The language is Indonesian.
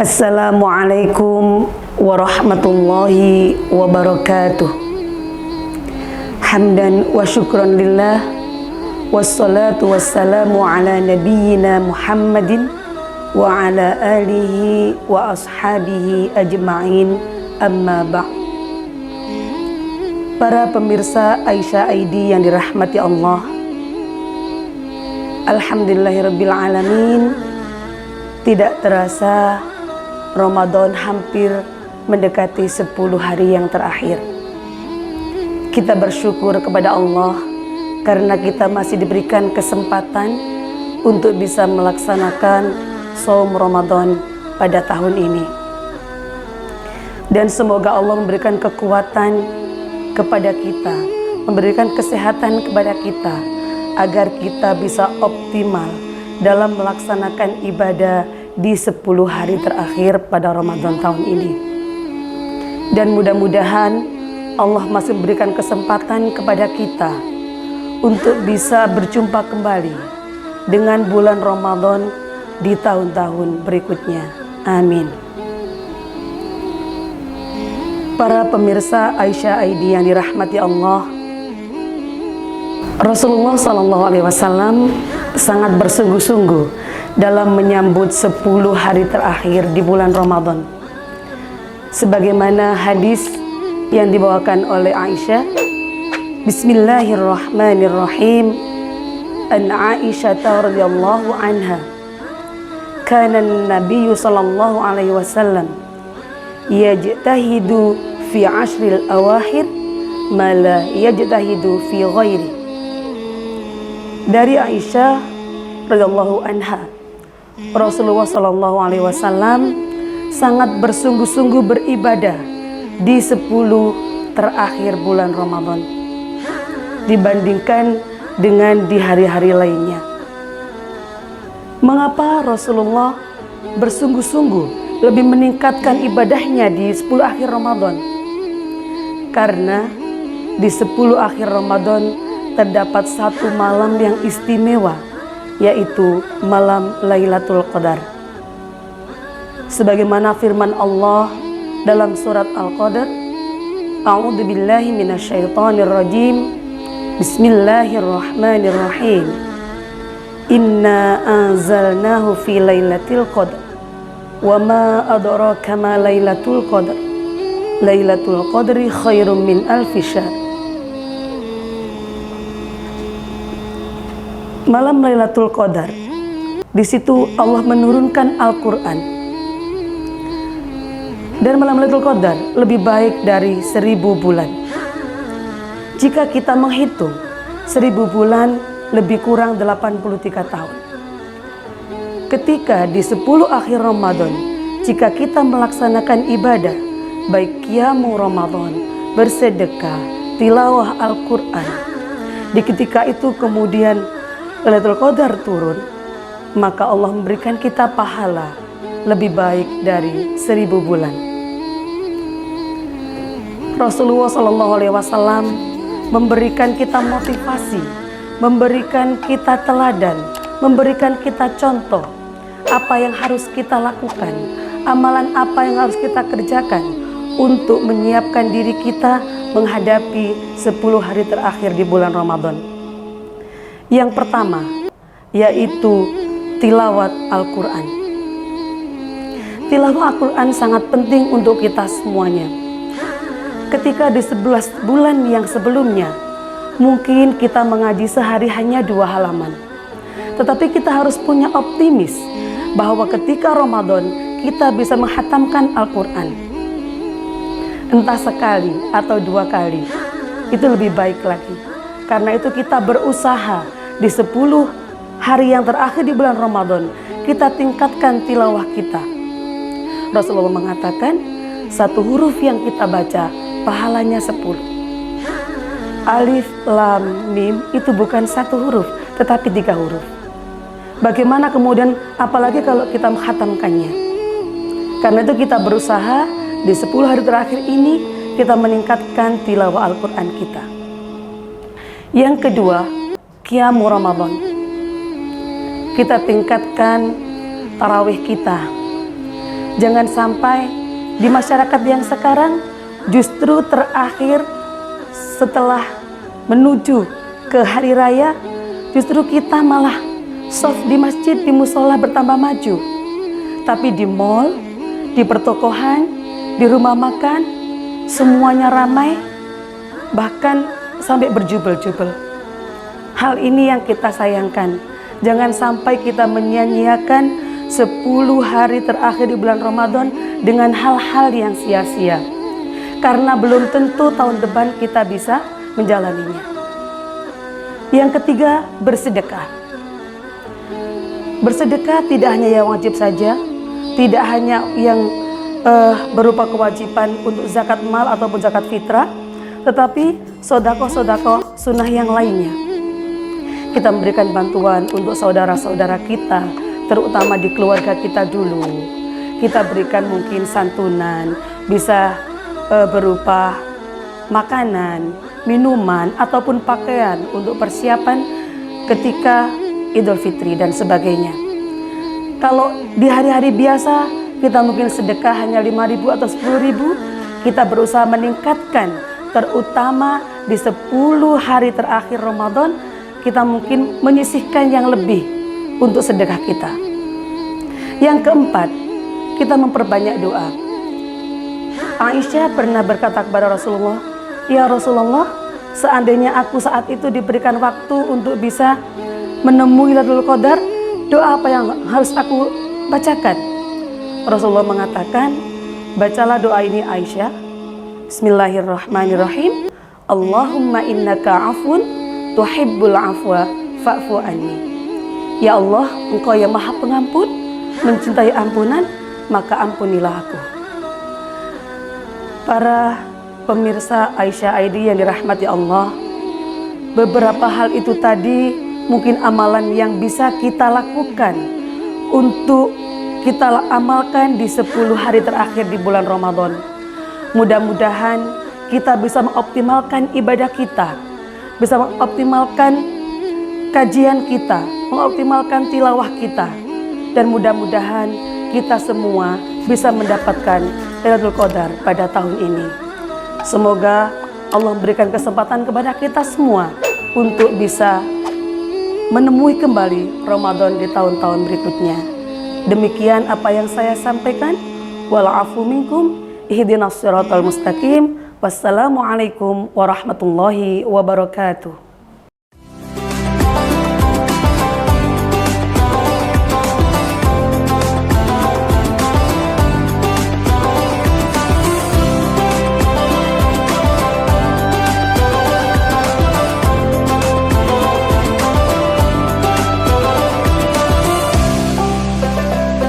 Assalamualaikum warahmatullahi wabarakatuh. Hamdan wa syukran lillah, wassalatu wassalamu ala nabiyyina Muhammadin wa ala alihi wa ashabihi ajma'in, amma ba'd. Para pemirsa Aisyah ID yang dirahmati Allah, alhamdulillahirabbil alamin. Tidak terasa Ramadan hampir mendekati 10 hari yang terakhir. Kita bersyukur kepada Allah karena kita masih diberikan kesempatan untuk bisa melaksanakan shaum Ramadan pada tahun ini. Dan semoga Allah memberikan kekuatan kepada kita, memberikan kesehatan kepada kita, agar kita bisa optimal dalam melaksanakan ibadah di 10 hari terakhir pada Ramadan tahun ini. Dan mudah-mudahan Allah masih memberikan kesempatan kepada kita untuk bisa berjumpa kembali dengan bulan Ramadan di tahun-tahun berikutnya. Amin. Para pemirsa Aisyah ID yang dirahmati Allah, Rasulullah SAW sangat bersungguh-sungguh dalam menyambut 10 hari terakhir di bulan Ramadan. Sebagaimana hadis yang dibawakan oleh Aisyah, Bismillahirrahmanirrahim. An Aisyah radhiyallahu anha, kana an-nabiy sallallahu alaihi wasallam yajtahidu fi ashril awakhir ma la yajtahidu fi ghairi. Dari Aisyah radhiyallahu anha, Rasulullah sallallahu alaihi wasallam sangat bersungguh-sungguh beribadah di 10 terakhir bulan Ramadan dibandingkan dengan di hari-hari lainnya. Mengapa Rasulullah bersungguh-sungguh lebih meningkatkan ibadahnya di 10 akhir Ramadan? Karena di 10 akhir Ramadan terdapat satu malam yang istimewa, yaitu malam Lailatul Qadar. Sebagaimana firman Allah dalam surat Al-Qadar, A'udzu billahi minasyaitonir rajim. Bismillahirrahmanirrahim. Inna anzalnahu fi lailatul qadar. Wa ma adraka ma lailatul qadar. Lailatul qadri khairum min alfi syahr. Malam Lailatul Qadar, di situ Allah menurunkan Al-Quran. Dan malam Lailatul Qadar lebih baik dari 1000 bulan. Jika kita menghitung 1000 bulan lebih kurang 83 tahun. Ketika di 10 akhir Ramadan, jika kita melaksanakan ibadah, baik qiyamu Ramadan, bersedekah, tilawah Al-Quran, di ketika itu kemudian Lailatul Qadar turun, maka Allah memberikan kita pahala lebih baik dari 1000 bulan. Rasulullah SAW memberikan kita motivasi, memberikan kita teladan, memberikan kita contoh apa yang harus kita lakukan, amalan apa yang harus kita kerjakan untuk menyiapkan diri kita menghadapi 10 hari terakhir di bulan Ramadan. Yang pertama, yaitu tilawat Al-Quran. Tilawat Al-Quran sangat penting untuk kita semuanya. Ketika di 11 bulan yang sebelumnya, mungkin kita mengaji sehari hanya 2 halaman. Tetapi kita harus punya optimis bahwa ketika Ramadan, kita bisa menghatamkan Al-Quran. Entah sekali atau 2 kali, itu lebih baik lagi. Karena itu kita berusaha di 10 hari yang terakhir di bulan Ramadan, kita tingkatkan tilawah kita. Rasulullah mengatakan, 1 huruf yang kita baca, pahalanya 10. Alif, Lam, Mim itu bukan 1 huruf, tetapi 3 huruf. Bagaimana kemudian, apalagi kalau kita menghatamkannya. Karena itu kita berusaha di 10 hari terakhir ini, kita meningkatkan tilawah Al-Quran kita. Yang kedua, qiyamu Ramadan. Kita tingkatkan tarawih kita. Jangan sampai di masyarakat yang sekarang justru terakhir setelah menuju ke hari raya, justru kita malah soft di masjid, di musola bertambah maju. Tapi di mall, di pertokohan, di rumah makan, semuanya ramai, bahkan sampai berjubel-jubel. Hal ini yang kita sayangkan. Jangan sampai kita menyia-nyiakan 10 hari terakhir di bulan Ramadan dengan hal-hal yang sia-sia. Karena belum tentu tahun depan kita bisa menjalaninya. Yang ketiga, bersedekah. Bersedekah tidak hanya yang wajib saja, tidak hanya yang berupa kewajiban untuk zakat mal ataupun zakat fitrah, tetapi sodako-sodako sunnah yang lainnya. Kita memberikan bantuan untuk saudara-saudara kita, terutama di keluarga kita dulu. Kita berikan mungkin santunan, bisa berupa makanan, minuman, ataupun pakaian untuk persiapan ketika Idul Fitri dan sebagainya. Kalau di hari-hari biasa kita mungkin sedekah hanya 5.000 atau 10.000, kita berusaha meningkatkan, terutama di 10 hari terakhir Ramadan, kita mungkin menyisihkan yang lebih untuk sedekah kita. Yang keempat, kita memperbanyak doa. Aisyah pernah berkata kepada Rasulullah, "Ya Rasulullah, seandainya aku saat itu diberikan waktu untuk bisa menemui Lailatul Qadar, doa apa yang harus aku bacakan?" Rasulullah mengatakan, "Bacalah doa ini Aisyah. Bismillahirrahmanirrahim. Allahumma innaka afun tuhibbul afwa fa'fu anni." Ya Allah, Engkau yang Maha Pengampun, mencintai ampunan, maka ampunilah aku. Para pemirsa Aisyah ID yang dirahmati Allah, beberapa hal itu tadi mungkin amalan yang bisa kita lakukan untuk kita amalkan di 10 hari terakhir di bulan Ramadan. Mudah-mudahan kita bisa mengoptimalkan ibadah kita, bisa mengoptimalkan kajian kita, mengoptimalkan tilawah kita, dan mudah-mudahan kita semua bisa mendapatkan Lailatul Qadar pada tahun ini. Semoga Allah memberikan kesempatan kepada kita semua untuk bisa menemui kembali Ramadan di tahun-tahun berikutnya. Demikian apa yang saya sampaikan. Wa'alafu minkum, ihdinas siratal mustaqim. Wassalamualaikum warahmatullahi wabarakatuh.